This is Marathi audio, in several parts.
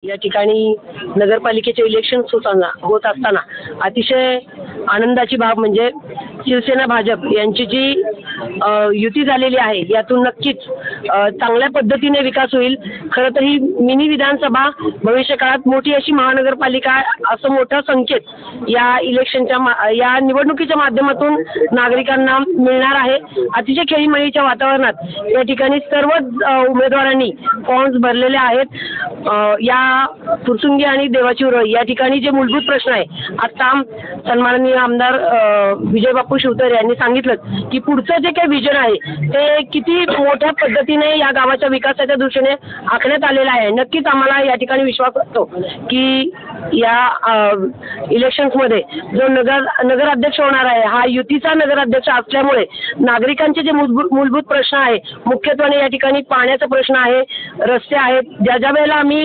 या ठिकाणी नगरपालिकेचे इलेक्शन होत असताना अतिशय आनंदाची बाब म्हणजे शिवसेना भाजप यांची जी युती झालेली आहे यातून नक्कीच चांगल्या पद्धतीने विकास होईल। खरं तर ही मिनी विधानसभा भविष्य काळात मोठी अशी महानगरपालिका असं मोठा संकेत या इलेक्शनच्या या निवडणुकीच्या माध्यमातून नागरिकांना मिळणार आहे। अतिशय खेळीमेळीच्या वातावरणात या ठिकाणी सर्व उमेदवारांनी फॉर्म्स भरलेले आहेत। या फुरसुंगी आणि देवाची उरळी या ठिकाणी जे मूलभूत प्रश्न आहे आता सन्माननीय आमदार विजय बापू शिवतारे यांनी सांगितलं की पुढचं जे काही विजन आहे ते किती मोठ्या पद्धतीने या गावाच्या विकासाच्या दृष्टीने आखण्यात आलेलं आहे। नक्कीच आम्हाला या ठिकाणी विश्वास असतो की या इलेक्शन्समध्ये जो नगराध्यक्ष होणार आहे हा युतीचा नगराध्यक्ष असल्यामुळे नागरिकांचे जे मूलभूत प्रश्न आहे मुख्यत्वे या ठिकाणी पाण्याचा प्रश्न आहे, रस्ते आहेत। ज्या वेळेला आम्ही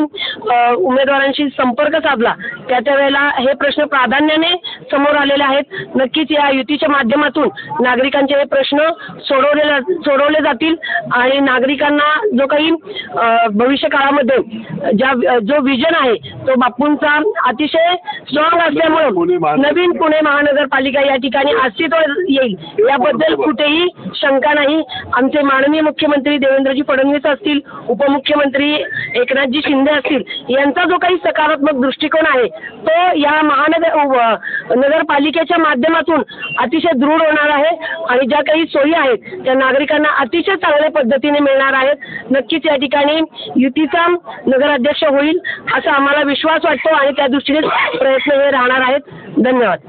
उमेदवारांशी संपर्क साधला त्या वेळेला हे प्रश्न प्राधान्याने समोर आलेले आहेत। नक्कीच या युतीच्या माध्यमातून नागरिकांचे हे प्रश्न सोडवले जातील आणि नागरिकांना जो काही भविष्य काळामध्ये जो विजन आहे तो बापूंचा अतिशय स्ट्रॉंग असल्यामुळे नवीन पुणे महानगरपालिका या ठिकाणी अस्तित्वात येईल याबद्दल कुठेही शंका नाही। आमचे माननीय मुख्यमंत्री देवेंद्रजी फडणवीस असतील, उपमुख्यमंत्री एकनाथजी शिंदे असतील यांचा जो काही सकारात्मक दृष्टिकोन आहे तो या नगरपालिकेच्या माध्यमातून अतिशय दृढ होणार आहे आणि ज्या काही सोयी आहेत त्या नागरिकांना अतिशय चांगल्या पद्धतीने मिळणार आहेत। नक्कीच या ठिकाणी युतीचा नगराध्यक्ष होईल असा आम्हाला विश्वास वाटतो आणि त्या दृष्टीने प्रयत्न हे राहणार आहेत। धन्यवाद।